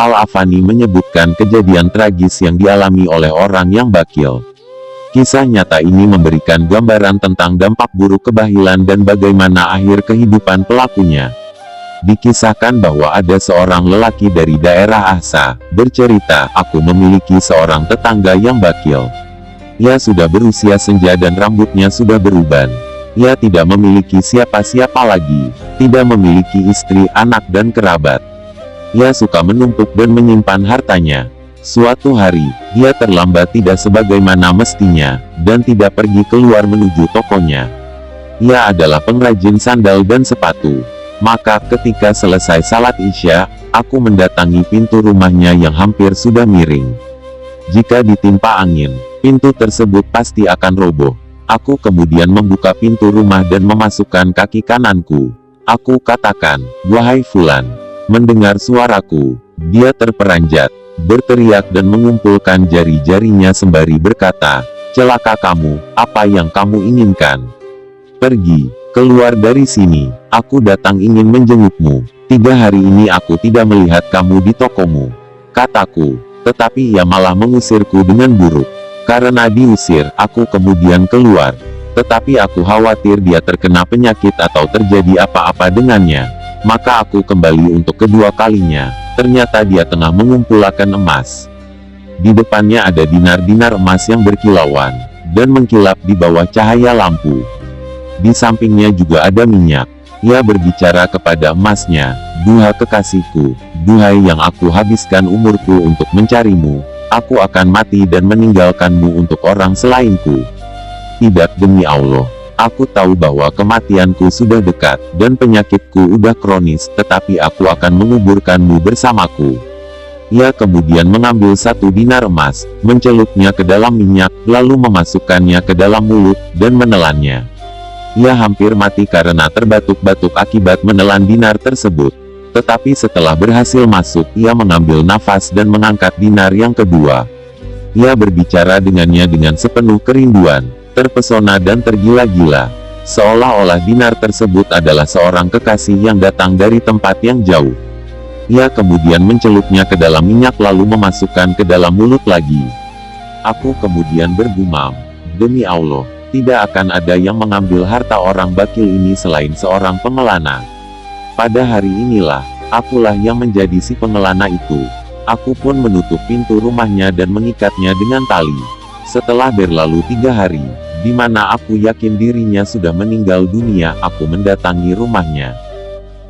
Al-Afani menyebutkan kejadian tragis yang dialami oleh orang yang bakil. Kisah nyata ini memberikan gambaran tentang dampak buruk kebahilan dan bagaimana akhir kehidupan pelakunya. Dikisahkan bahwa ada seorang lelaki dari daerah Ahsa, bercerita, "Aku memiliki seorang tetangga yang bakil. Ia sudah berusia senja dan rambutnya sudah beruban. Ia tidak memiliki siapa-siapa lagi, tidak memiliki istri, anak dan kerabat. Ia suka menumpuk dan menyimpan hartanya. Suatu hari, ia terlambat tidak sebagaimana mestinya, dan tidak pergi keluar menuju tokonya. Ia adalah pengrajin sandal dan sepatu. Maka ketika selesai salat Isya, aku mendatangi pintu rumahnya yang hampir sudah miring. Jika ditimpa angin, pintu tersebut pasti akan roboh. Aku kemudian membuka pintu rumah dan memasukkan kaki kananku. Aku katakan, 'Wahai Fulan.' Mendengar suaraku, dia terperanjat, berteriak dan mengumpulkan jari-jarinya sembari berkata, 'Celaka kamu, apa yang kamu inginkan? Pergi, keluar dari sini. Aku datang ingin menjengukmu. 3 hari ini aku tidak melihat kamu di tokomu,' kataku. Tetapi ia malah mengusirku dengan buruk. Karena diusir, aku kemudian keluar. Tetapi aku khawatir dia terkena penyakit atau terjadi apa-apa dengannya. Maka aku kembali untuk kedua kalinya. Ternyata dia tengah mengumpulkan emas. Di depannya ada dinar-dinar emas yang berkilauan, dan mengkilap di bawah cahaya lampu. Di sampingnya juga ada minyak. Ia berbicara kepada emasnya, 'Duha kekasihku, duhai yang aku habiskan umurku untuk mencarimu, aku akan mati dan meninggalkanmu untuk orang selainku. Tidak, demi Allah. Aku tahu bahwa kematianku sudah dekat, dan penyakitku udah kronis, tetapi aku akan menguburkanmu bersamaku.' Ia kemudian mengambil 1 dinar emas, mencelupnya ke dalam minyak, lalu memasukkannya ke dalam mulut, dan menelannya. Ia hampir mati karena terbatuk-batuk akibat menelan dinar tersebut. Tetapi setelah berhasil masuk, ia mengambil nafas dan mengangkat dinar yang kedua. Ia berbicara dengannya dengan sepenuh kerinduan, terpesona dan tergila-gila. Seolah-olah dinar tersebut adalah seorang kekasih yang datang dari tempat yang jauh. Ia kemudian mencelupnya ke dalam minyak lalu memasukkan ke dalam mulut lagi. Aku kemudian bergumam, 'Demi Allah, tidak akan ada yang mengambil harta orang bakil ini selain seorang pengelana. Pada hari inilah, akulah yang menjadi si pengelana itu.' Aku pun menutup pintu rumahnya dan mengikatnya dengan tali. Setelah berlalu 3 hari, di mana aku yakin dirinya sudah meninggal dunia, aku mendatangi rumahnya.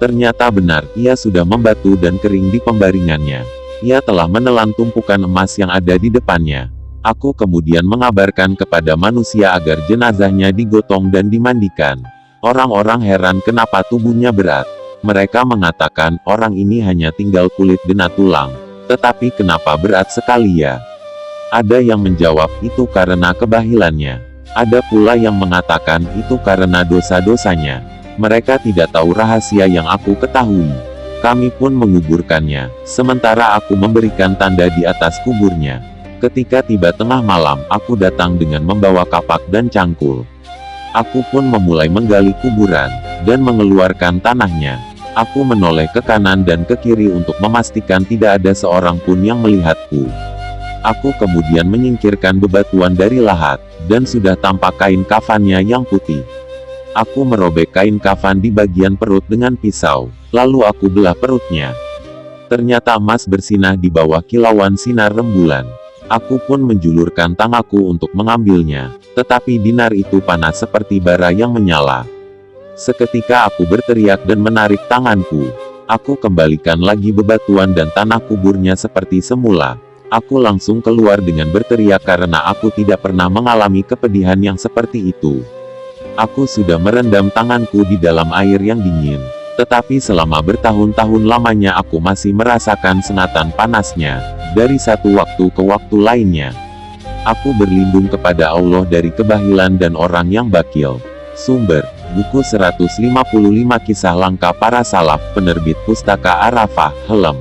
Ternyata benar, ia sudah membatu dan kering di pembaringannya. Ia telah menelan tumpukan emas yang ada di depannya. Aku kemudian mengabarkan kepada manusia agar jenazahnya digotong dan dimandikan. Orang-orang heran kenapa tubuhnya berat. Mereka mengatakan, orang ini hanya tinggal kulit dan tulang. Tetapi kenapa berat sekali ya? Ada yang menjawab, itu karena kebahilannya. Ada pula yang mengatakan, itu karena dosa-dosanya. Mereka tidak tahu rahasia yang aku ketahui. Kami pun menguburkannya, sementara aku memberikan tanda di atas kuburnya. Ketika tiba tengah malam, aku datang dengan membawa kapak dan cangkul. Aku pun memulai menggali kuburan, dan mengeluarkan tanahnya. Aku menoleh ke kanan dan ke kiri untuk memastikan tidak ada seorang pun yang melihatku. Aku kemudian menyingkirkan bebatuan dari lahat, dan sudah tampak kain kafannya yang putih. Aku merobek kain kafan di bagian perut dengan pisau, lalu aku belah perutnya. Ternyata emas bersinar di bawah kilauan sinar rembulan. Aku pun menjulurkan tanganku untuk mengambilnya, tetapi dinar itu panas seperti bara yang menyala. Seketika aku berteriak dan menarik tanganku. Aku kembalikan lagi bebatuan dan tanah kuburnya seperti semula. Aku langsung keluar dengan berteriak karena aku tidak pernah mengalami kepedihan yang seperti itu. Aku sudah merendam tanganku di dalam air yang dingin. Tetapi selama bertahun-tahun lamanya aku masih merasakan sengatan panasnya, dari satu waktu ke waktu lainnya. Aku berlindung kepada Allah dari kebahilan dan orang yang bakil. Sumber, buku 155 Kisah Langka Para Salaf, penerbit Pustaka Arafah, Helm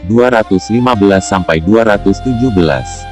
215-217.